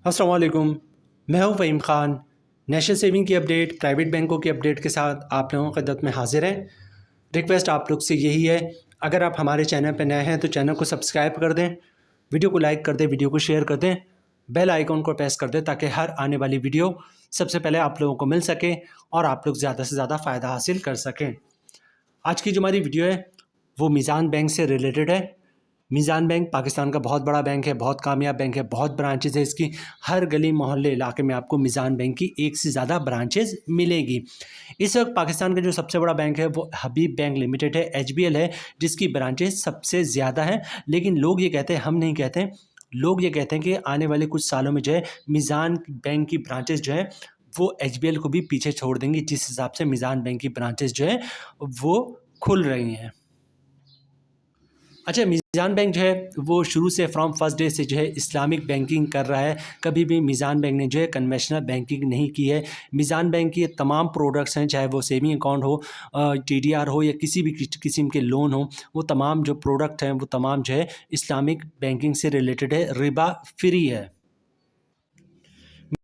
अस्सलाम वालेकुम। मैं हूं फ़हीम ख़ान। नेशनल सेविंग की अपडेट, प्राइवेट बैंकों की अपडेट के साथ आप लोगों की खिदमत में हाजिर हैं। रिक्वेस्ट आप लोग से यही है, अगर आप हमारे चैनल पर नए हैं तो चैनल को सब्सक्राइब कर दें, वीडियो को लाइक कर दें, वीडियो को शेयर कर दें, बेल आइकॉन को प्रेस कर दें ताकि हर आने वाली वीडियो सबसे पहले आप लोगों को मिल सके और आप लोग ज़्यादा से ज़्यादा फ़ायदा हासिल कर सकें। आज की जो हमारी वीडियो है वो मीज़ान बैंक से रिलेटेड है। मीज़ान बैंक पाकिस्तान का बहुत बड़ा बैंक है, बहुत कामयाब बैंक है, बहुत ब्रांचेज़ है इसकी। हर गली मोहल्ले इलाके में आपको मीज़ान बैंक की एक से ज़्यादा ब्रांचेज़ मिलेगी। इस वक्त पाकिस्तान का जो सबसे बड़ा बैंक है वो हबीब बैंक लिमिटेड है, एचबीएल है, जिसकी ब्रांचेज़ सबसे ज़्यादा हैं। लेकिन लोग ये कहते हैं, हम नहीं कहते, लोग ये कहते हैं कि आने वाले कुछ सालों में जो है मीज़ान बैंक की ब्रांचेज़ जो है वो एचबीएल को भी पीछे छोड़ देंगी, जिस हिसाब से मीज़ान बैंक की ब्रांचेज़ जो है वो खुल रही हैं। अच्छा, मीज़ान बैंक जो है वो शुरू से फ्रॉम फर्स्ट डे से जो है इस्लामिक बैंकिंग कर रहा है। कभी भी मीज़ान बैंक ने जो है कन्वेंशनल बैंकिंग नहीं की है। मीज़ान बैंक की तमाम प्रोडक्ट्स हैं, चाहे वो सेविंग अकाउंट हो, टीडीआर हो या किसी भी किस्म के लोन हो, वो तमाम जो प्रोडक्ट हैं वो तमाम जो है इस्लामिक बैंकिंग से रिलेटेड है, रिबा फ्री है।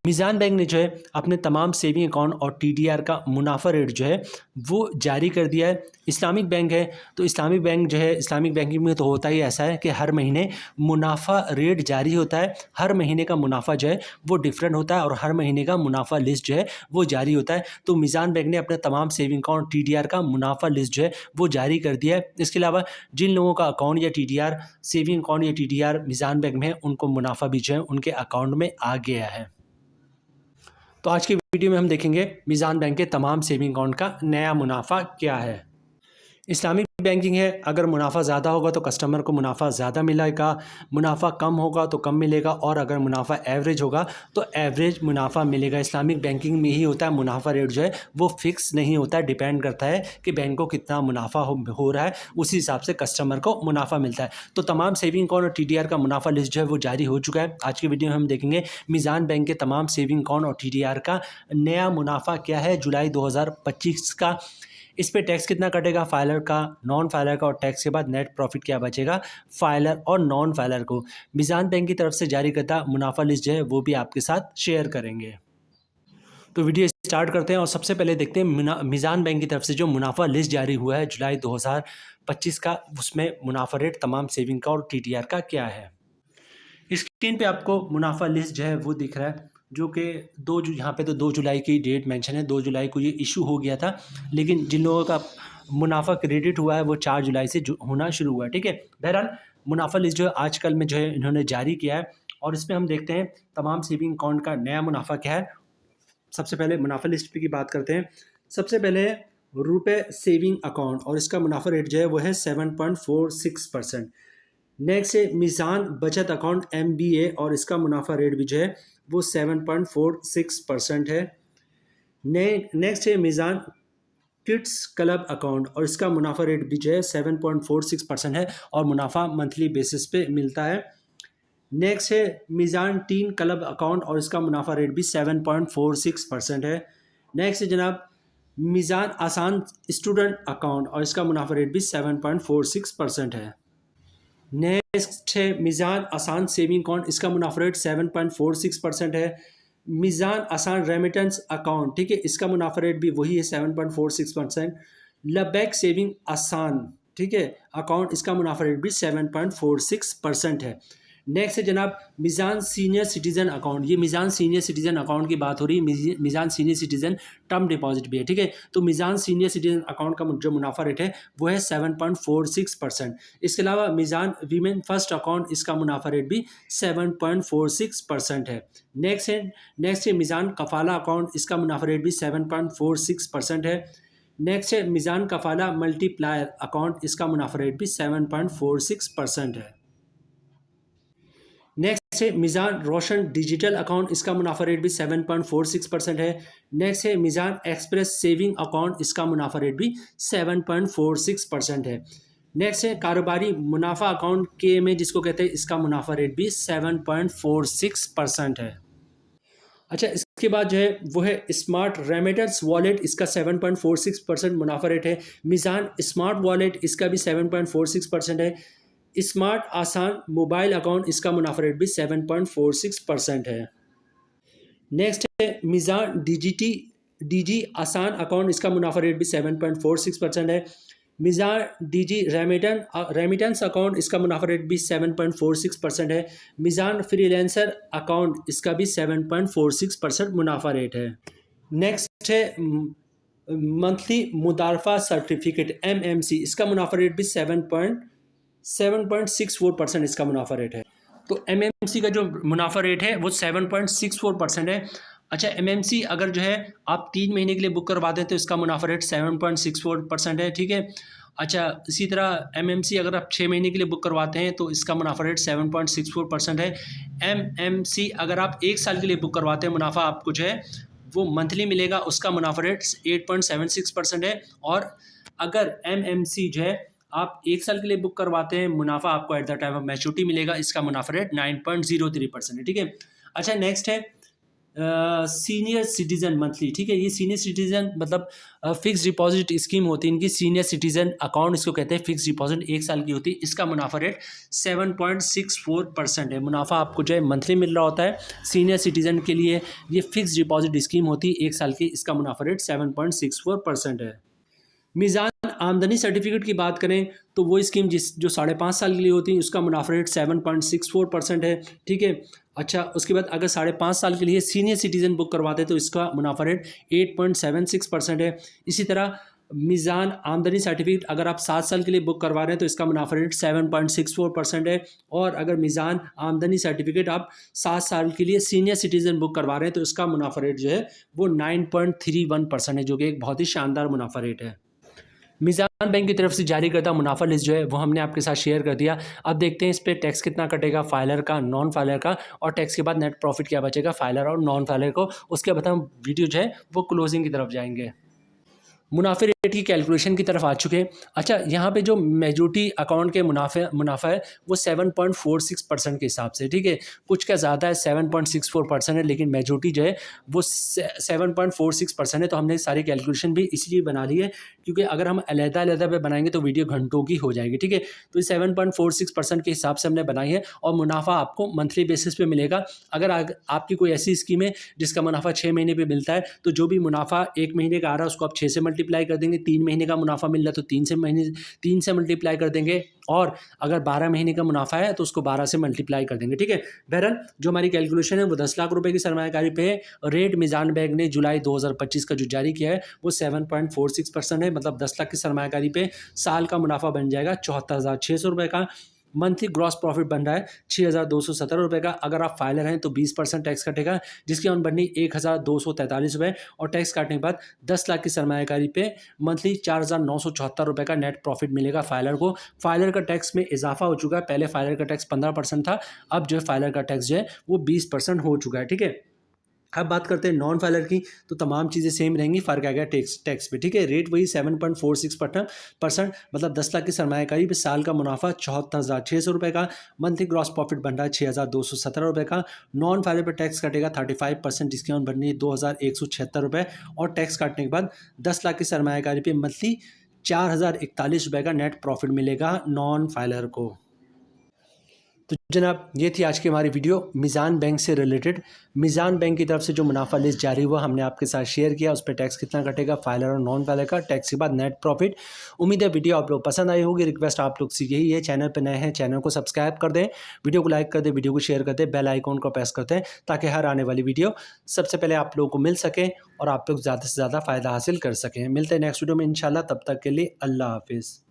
मीज़ान बैंक ने जो है अपने तमाम सेविंग अकाउंट और टीडीआर का मुनाफा रेट जो है वो जारी कर दिया है। इस्लामिक बैंक है तो इस्लामिक बैंक जो है, इस्लामिक बैंकिंग में तो होता ही ऐसा है कि हर महीने मुनाफा रेट जारी होता है। हर महीने का मुनाफा जो है वो डिफरेंट होता है और हर महीने का मुनाफा लिस्ट जो है वो जारी होता है। तो मीज़ान बैंक ने अपने तमाम सेविंग अकाउंट टीडीआर का मुनाफा लिस्ट जो है वो जारी कर दिया है। इसके अलावा जिन लोगों का अकाउंट या टीडीआर, सेविंग अकाउंट या टीडीआर मीज़ान बैंक में है, उनको मुनाफा भी जो है उनके अकाउंट में आ गया है। तो आज की वीडियो में हम देखेंगे मीज़ान बैंक के तमाम सेविंग अकाउंट का नया मुनाफा क्या है। इस्लामिक बैंकिंग है, अगर मुनाफा ज़्यादा होगा तो कस्टमर को मुनाफा ज़्यादा मिलेगा, मुनाफा कम होगा तो कम मिलेगा, और अगर मुनाफा एवरेज होगा तो एवरेज मुनाफा मिलेगा। इस्लामिक बैंकिंग में ही होता है, मुनाफा रेट जो है वो फिक्स नहीं होता है, डिपेंड करता है कि बैंक को कितना मुनाफा हो रहा है, उसी हिसाब से कस्टमर को मुनाफा मिलता है। तो तमाम सेविंग अकाउंट और टीडीआर का मुनाफा लिस्ट जो है वो जारी हो चुका है। आज की वीडियो में हम देखेंगे मीज़ान बैंक के तमाम सेविंग अकाउंट और टीडीआर का नया मुनाफा क्या है जुलाई 2025 का। इस पे टैक्स कितना कटेगा फाइलर का, नॉन फाइलर का, और टैक्स के बाद नेट प्रॉफिट क्या बचेगा फाइलर और नॉन फाइलर को। मीज़ान बैंक की तरफ से जारी करता मुनाफा लिस्ट जो है वो भी आपके साथ शेयर करेंगे। तो वीडियो स्टार्ट करते हैं और सबसे पहले देखते हैं मीज़ान बैंक की तरफ से जो मुनाफा लिस्ट जारी हुआ है जुलाई 2025 का, उसमें मुनाफा रेट तमाम सेविंग का और टीडीआर का क्या है। स्क्रीन पे आपको मुनाफा लिस्ट जो है वो दिख रहा है, जो कि यहाँ पे तो 2 जुलाई की डेट मेंशन है। 2 जुलाई को ये इशू हो गया था, लेकिन जिन लोगों का मुनाफा क्रेडिट हुआ है वो 4 जुलाई से होना शुरू हुआ है। ठीक है, बहरहाल मुनाफा लिस्ट जो है आजकल में जो है इन्होंने जारी किया है, और इसमें हम देखते हैं तमाम सेविंग अकाउंट का नया मुनाफा क्या है। सबसे पहले मुनाफा लिस्ट की बात करते हैं। सबसे पहले रुपए सेविंग अकाउंट, और इसका मुनाफा रेट जो है वो है 7.46%। नेक्स्ट है मीज़ान बचत अकाउंट MBA, और इसका मुनाफा रेट भी जो है वो 7.46% है। नेक्स्ट है मीज़ान किड्स क्लब अकाउंट, और इसका मुनाफा रेट भी जो है 7.46% है, और मुनाफा मंथली बेसिस पे मिलता है। नेक्स्ट है मीज़ान टीन क्लब अकाउंट, और इसका मुनाफा रेट भी 7.46% है। नेक्स्ट है जनाब मीज़ान आसान स्टूडेंट अकाउंट, और इसका मुनाफा रेट भी 7.46% है। नेक्स्ट है मीज़ान आसान सेविंग अकाउंट, इसका मुनाफा रेट 7.46% है। मीज़ान आसान रेमिटेंस अकाउंट, ठीक है, इसका मुनाफा रेट भी वही है 7.46%। लबैक सेविंग आसान, ठीक है, अकाउंट, इसका मुनाफा रेट भी 7.46% है। नेक्स्ट है जनाब मीज़ान सीनियर सिटीज़न अकाउंट। ये मीज़ान सीनियर सिटीज़न अकाउंट की बात हो रही है। मीज़ान सीनियर सिटीज़न टर्म डिपॉजिट भी है, ठीक है। तो मीज़ान सीनियर सिटीज़न अकाउंट का जो मुनाफा रेट है वो है 7.46%। इसके अलावा मीज़ान वीमेन फर्स्ट अकाउंट, इसका मुनाफा रेट भी 7.46% है। नेक्स्ट है मीज़ान कफ़ाला अकाउंट, इसका मुनाफा रेट भी 7.46% है। नेक्स्ट है मीज़ान कफ़ाला मल्टीप्लायर अकाउंट, इसका मुनाफा रेट भी 7.46% है। नेक्स्ट है मीज़ान रोशन डिजिटल अकाउंट, इसका मुनाफा रेट भी 7.46% है। नेक्स्ट है मीज़ान एक्सप्रेस सेविंग अकाउंट, इसका मुनाफा रेट भी 7.46% है। नेक्स्ट है कारोबारी मुनाफा अकाउंट KMA जिसको कहते हैं, इसका मुनाफा रेट भी 7.46% है। अच्छा, इसके बाद जो है वो है स्मार्ट रेमिटेंस वॉलेट, इसका 7.46% मुनाफा रेट है। मीज़ान स्मार्ट वॉलेट, इसका भी 7.46% है। स्मार्ट आसान मोबाइल अकाउंट, इसका मुनाफा रेट भी 7.46% है। नेक्स्ट है मिज़ान डीजी आसान अकाउंट, इसका मुनाफा रेट भी 7.46% है। मिज़ान डीजी रेमिटेंस अकाउंट, इसका मुनाफा रेट भी 7.46% है। मिज़ान फ्रीलांसर अकाउंट, इसका भी 7.46% मुनाफा रेट है। नेक्स्ट है मंथली मुदारफा सर्टिफिकेट MMC, इसका मुनाफा रेट भी 7.64% इसका मुनाफा रेट है। तो MMC का जो मुनाफा रेट है वो 7.64% है। अच्छा, MMC अगर जो है आप 3 महीने के लिए बुक करवाते हैं तो इसका मुनाफा रेट 7.64% है, ठीक है। अच्छा, इसी तरह MMC अगर आप 6 महीने के लिए बुक करवाते हैं तो इसका मुनाफा रेट 7.64% है। MMC अगर आप 1 साल के लिए बुक करवाते हैं, मुनाफा आपको जो है वो मंथली मिलेगा, उसका मुनाफा रेट 8.76% है। और अगर MMC जो है आप 1 साल के लिए बुक करवाते हैं, मुनाफा आपको at the time of maturity मिलेगा, इसका मुनाफा रेट 9.03% है, ठीक है। अच्छा, नेक्स्ट है सीनियर सिटीजन मंथली, ठीक है। ये सीनियर सिटीजन मतलब फिक्स डिपॉजिट स्कीम होती है इनकी, सीनियर सिटीजन अकाउंट इसको कहते हैं। फिक्स डिपॉजिट 1 साल की होती है, इसका मुनाफा रेट 7.64% है। मुनाफा आपको जो है मंथली मिल रहा होता है। सीनियर सिटीजन के लिए ये फिक्स डिपॉजिट स्कीम होती है 1 साल की, इसका मुनाफा रेट 7.64% है। मीज़ान आमदनी सर्टिफिकेट की बात करें तो वो स्कीम जो 5.5 साल के लिए होती है, उसका मुनाफा रेट 7.64% है, ठीक है। अच्छा, उसके बाद अगर 5.5 साल के लिए सीनियर सिटीजन बुक करवाते हैं तो इसका मुनाफा रेट 8.76% है। इसी तरह मीज़ान आमदनी सर्टिफिकेट अगर आप 7 साल के लिए बुक करवा रहे हैं तो इसका मुनाफा रेट 7.64% है। और अगर मीज़ान आमदनी सर्टिफिकेट आप 7 साल के लिए सीनियर सिटीजन बुक करवा रहे हैं तो इसका मुनाफा रेट जो है वो 9.31% है, जो कि एक बहुत ही शानदार मुनाफा रेट है। मीज़ान बैंक की तरफ से जारी करदा मुनाफा लिस्ट जो है वो हमने आपके साथ शेयर कर दिया। अब देखते हैं इस पर टैक्स कितना कटेगा, फाइलर का, नॉन फाइलर का, और टैक्स के बाद नेट प्रॉफिट क्या बचेगा फाइलर और नॉन फाइलर को। उसके बाद हम वीडियो जो है वो क्लोजिंग की तरफ जाएंगे। मुनाफे रेट की कैलकुलेशन की तरफ आ चुके हैं। अच्छा, यहाँ पे जो मेजॉरिटी अकाउंट के मुनाफा है वो 7.46% के हिसाब से, ठीक है। कुछ का ज़्यादा है, 7.64% है, लेकिन मेजॉरिटी जो है वो 7.46% है। तो हमने सारी कैलकुलेशन भी इसलिए बना ली है क्योंकि अगर हम अलग-अलग पे बनाएंगे तो वीडियो घंटों की हो जाएगी, ठीक है। तो ये 7.46% के हिसाब से हमने बनाई है और मुनाफा आपको मंथली बेसिस पे मिलेगा। अगर आपकी कोई ऐसी स्कीम है जिसका मुनाफा 6 महीने पे मिलता है तो जो भी मुनाफा 1 महीने का आ रहा है उसको आप 6 से मल्टीप्लाई कर देंगे। 3 महीने का मुनाफा मिल रहा है तो 3 से मल्टीप्लाई कर देंगे। और अगर 12 महीने का मुनाफा है तो उसको 12 से मल्टीप्लाई कर देंगे, ठीक है। बहरहाल जो हमारी कैलकुलेशन है वो 10 लाख रुपए की सरमायाकारी पे है। रेट मीज़ान बैंक ने जुलाई 2025 का जो जारी किया है वो 7.46% है। मतलब 10 लाख की सरमायाकारी पे साल का मुनाफा बन जाएगा 74,600 रुपये का। मंथली ग्रॉस प्रॉफिट बन रहा है 6,217 रुपये का। अगर आप फाइलर हैं तो 20% टैक्स कटेगा, जिसकी ऑन बननी 1,243 रुपये। और टैक्स काटने के बाद 10 लाख की सरमायाकारी पे मंथली 4,974 रुपये का नेट प्रॉफिट मिलेगा फाइलर को। फाइलर का टैक्स में इजाफा हो चुका है, पहले फाइलर का टैक्स 15% था, अब जो है फाइलर का टैक्स जो है वो 20% हो चुका है, ठीक है। अब बात करते हैं नॉन फाइलर की, तो तमाम चीज़ें सेम रहेंगी, फ़र्क आ गया टैक्स पे, ठीक है। रेट वही 7.46%, मतलब 10 लाख की सरमायाकारी पे साल का मुनाफा 74,600 रुपये का। मंथली ग्रॉस प्रॉफिट बन रहा है 6,217 रुपये का। नॉन फाइलर पर टैक्स कटेगा 35%, जिसकी ऑन बननी है 2,176 रुपये। और टैक्स काटने के बाद 10 लाख की सरमायाकारी पे मंथली 4,041 रुपये का नेट प्रॉफिट मिलेगा नॉन फाइलर को। तो जनाब, ये थी आज की हमारी वीडियो मीज़ान बैंक से रिलेटेड। मीज़ान बैंक की तरफ से जो मुनाफा लिस्ट जारी हुआ हमने आपके साथ शेयर किया, उस पर टैक्स कितना कटेगा फाइलर और नॉन फाइलर का, टैक्स के बाद नेट प्रॉफिट। उम्मीद है वीडियो आप लोग पसंद आई होगी। रिक्वेस्ट आप लोग से यही है, चैनल पर नए हैं चैनल को सब्सक्राइब कर दें, वीडियो को लाइक कर दें, वीडियो को शेयर कर दें, बेल आइकॉन को प्रेस करते हैं ताकि हर आने वाली वीडियो सबसे पहले आप लोगों को मिल सके और आप लोग ज़्यादा से ज़्यादा फ़ायदा हासिल कर सकें। मिलते हैं नेक्स्ट वीडियो में इंशाल्लाह, तब तक के लिए अल्लाह हाफिज़।